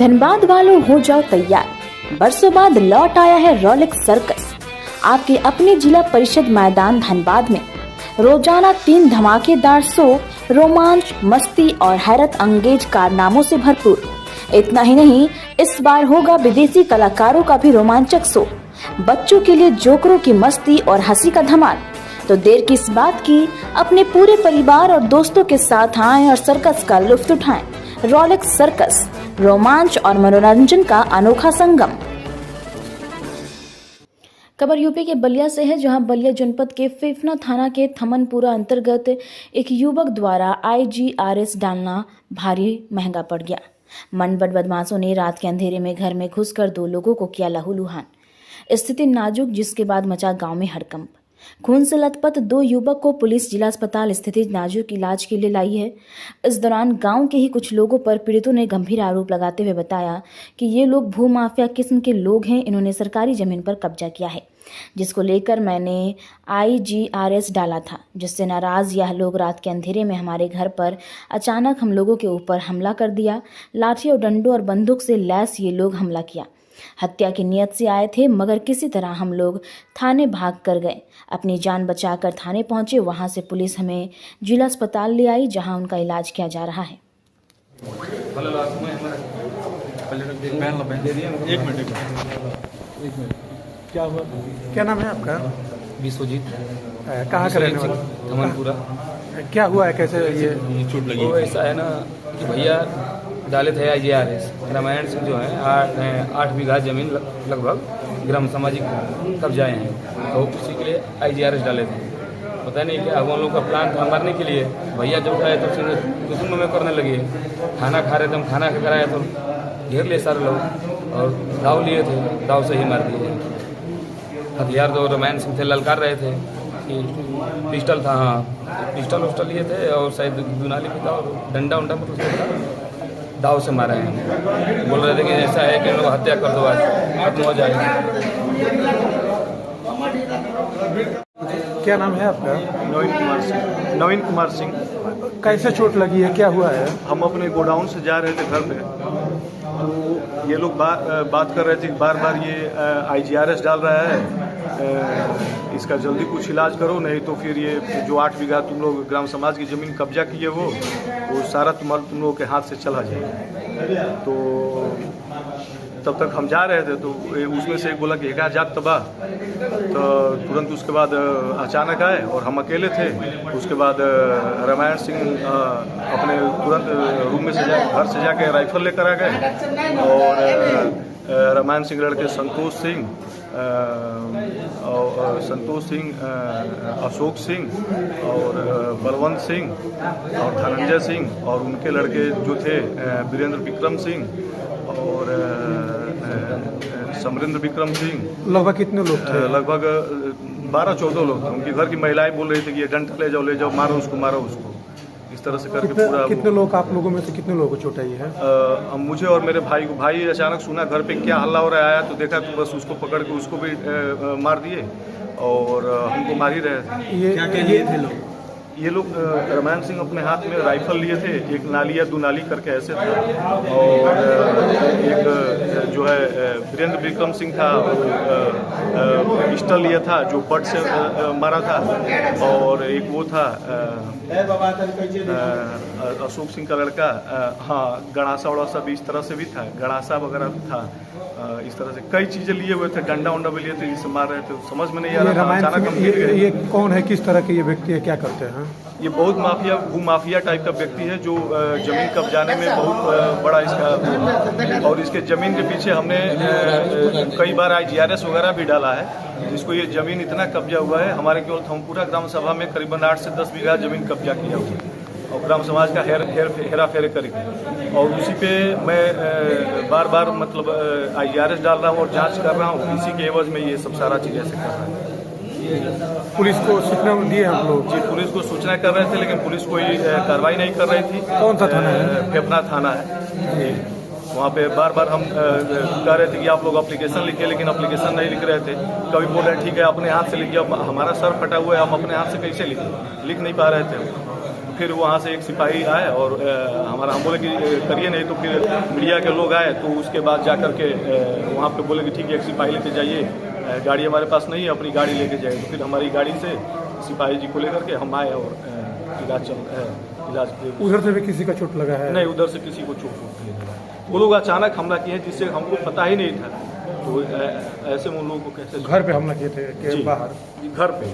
धनबाद वालों हो जाओ तैयार, बरसों बाद लौट आया है रोलेक्स सर्कस। आपके अपने जिला परिषद मैदान धनबाद में रोजाना 3 धमाकेदार शो, रोमांच, मस्ती और हैरत अंगेज कारनामों से भरपूर। इतना ही नहीं, इस बार होगा विदेशी कलाकारों का भी रोमांचक शो। बच्चों के लिए जोकरों की मस्ती और हंसी का धमाल। तो देर किस बात की, अपने पूरे परिवार और दोस्तों के साथ आएं और सर्कस का लुत्फ उठाएं। रोलेक्स सर्कस, रोमांच और मनोरंजन का अनोखा संगम। खबर यूपी के बलिया से है, जहां बलिया जनपद के फेफना थाना के थमनपुरा अंतर्गत एक युवक द्वारा IGRS डालना भारी महंगा पड़ गया। मनबट बदमाशों ने रात के अंधेरे में घर में घुसकर 2 लोगों को किया लहूलुहान। स्थिति नाजुक, जिसके बाद मचा गांव में हड़कंप। खून से लथपथ 2 युवक को पुलिस जिला अस्पताल स्थित नाजुक इलाज के लिए लाई है। इस दौरान गांव के ही कुछ लोगों पर पीड़ितों ने गंभीर आरोप लगाते हुए बताया कि ये लोग भूमाफिया किस्म के लोग हैं। इन्होंने सरकारी जमीन पर कब्जा किया है, जिसको लेकर मैंने IGRS डाला था, जिससे नाराज यह लोग रात के अंधेरे में हमारे घर पर अचानक हम लोगों के ऊपर हमला कर दिया। लाठी और डंडों और बंदूक से लैस ये लोग हमला किया। हत्या की नियत से आए थे, मगर किसी तरह हम लोग थाने भाग कर गए। अपनी जान बचाकर थाने पहुंचे। वहां से पुलिस हमें जिला अस्पताल ले आई, जहां उनका इलाज किया जा रहा है। एक मिनट क्या नाम है आपका? विश्वजीत। कहाँ का रहने वाले? थमनपुरा। क्या हुआ है, कैसे ये चोट लगी? वो ऐसा है ना कि भैया डाले थे IGRS। रामायण सिंह जो है 8 बीघा जमीन लगभग ग्राम सामाजिक कब्जाए हैं, तो उसी के लिए IGRS डाले थे। पता नहीं क्या हम लोग का प्लान था मारने के लिए। भैया जो उठाए तो दुश्मन में करने लगे। खाना खा रहे थे, हम खाना खा कराया तो घेर लिए सारे लोग और दाव लिए थे, दाव से ही मार दिए। हथियार 2 रामायण सिंह थे, ललकार रहे थे कि पिस्टल था। हाँ, पिस्टल उस्टल लिए थे और शायद दुनाली भी था और डंडा उंडा मतलब दाव से मारे हैं। बोल रहे थे कि ऐसा है कि लोग हत्या कर दो, आज खत्म हो जाएगा। क्या नाम है आपका? नवीन कुमार सिंह। कैसे चोट लगी है, क्या हुआ है? हम अपने गोडाउन से जा रहे थे घर पे, तो ये लोग बात कर रहे थे कि बार बार ये IGRS डाल रहा है, इसका जल्दी कुछ इलाज करो, नहीं तो फिर ये जो 8 बीघा तुम लोग ग्राम समाज की ज़मीन कब्जा किए वो सारा तुम लोगों के हाथ से चला जाएगा। तो तब तक हम जा रहे थे, तो उसमें से एक बोला कि एक जात तबाह। तो तुरंत उसके बाद अचानक आए और हम अकेले थे। उसके बाद रामायण सिंह अपने तुरंत रूम में से घर से जाके राइफल लेकर आ गए और रामायण सिंह लड़के संतोष सिंह, अशोक सिंह और बलवंत सिंह और धनंजय सिंह और उनके लड़के जो थे वीरेंद्र विक्रम सिंह और समरेंद्र विक्रम सिंह। लगभग कितने लोग थे? लगभग 12-14 लोग थे। उनकी घर की महिलाएं बोल रही थी कि ये डंडा ले जाओ, मारो उसको। इस तरह से करके पूरा। कितने लोग, आप लोगों में से कितने लोगों को चोट आई है? मुझे और मेरे भाई अचानक सुना घर पे क्या हल्ला हो रहा है, आया तो देखा तो बस उसको पकड़ के उसको भी मार दिए और हमको मार ही रहे थे। क्या लिए थे लोग? ये लोग रामायण सिंह अपने हाथ में राइफल लिए थे, एक नाली या 2 नाली करके ऐसे था, और एक जो है वीरेंद्र विक्रम सिंह था, पिस्टल लिया था जो पट से मारा था, और एक वो था अशोक सिंह का लड़का, हाँ, गणासा वड़ासा भी इस तरह से भी था, गणासा वगैरह भी था। इस तरह से कई चीज़ें लिए हुए थे, डंडा उंडा भी लिए थे, जिससे मार रहे थे। समझ में नहीं आ रहा था, अचानक हम गिर गए। ये कौन है, किस तरह के ये व्यक्ति है, क्या करते हैं? ये बहुत भूमाफिया टाइप का व्यक्ति है, जो जमीन कब्जाने में बहुत बड़ा इसका, और इसके जमीन के पीछे हमने कई बार IGRS वगैरह भी डाला है, जिसको ये जमीन इतना कब्जा हुआ है। हमारे केवल थमपुरा ग्राम सभा में करीबन 8 से 10 बीघा जमीन कब्जा किया हुआ है और ग्राम समाज का हेरा फेरे करके, और उसी पे मैं बार मतलब IGRS डाल रहा हूँ और जांच कर रहा हूँ। इसी के एवज में ये सब सारा चीज़ ऐसे कर रहा है। पुलिस को सूचना दिए हम लोग? जी, पुलिस को सूचना कर रहे थे, लेकिन पुलिस कोई कार्रवाई नहीं कर रही थी। कौन सा थाना है? फेफना थाना है। वहाँ पे बार हम कह रहे थे कि आप लोग एप्लीकेशन लिखिए, लेकिन एप्लीकेशन नहीं लिख रहे थे। कभी बोल रहे ठीक है अपने हाथ से लिखिए, हमारा सर फटा हुआ है, हम अपने हाथ से कैसे लिख नहीं पा रहे थे। फिर वहाँ से एक सिपाही आए और हमारा हम बोले कि करिए, नहीं तो फिर मीडिया के लोग आए, तो उसके बाद जा कर के वहाँ पे बोले कि ठीक है एक सिपाही लेके जाइए, गाड़ी हमारे पास नहीं है, अपनी गाड़ी लेके जाइए। तो फिर हमारी गाड़ी से सिपाही जी को लेकर के हम आए और इलाज उधर से भी किसी का चोट लगा है? नहीं, उधर से किसी को चोट नहीं लगा। वो लोग अचानक हमला किए हैं जिससे हमको पता ही नहीं था, तो ऐसे में उन लोगों को कैसे घर पे हमला किए थे कि जी, बाहर? घर पे।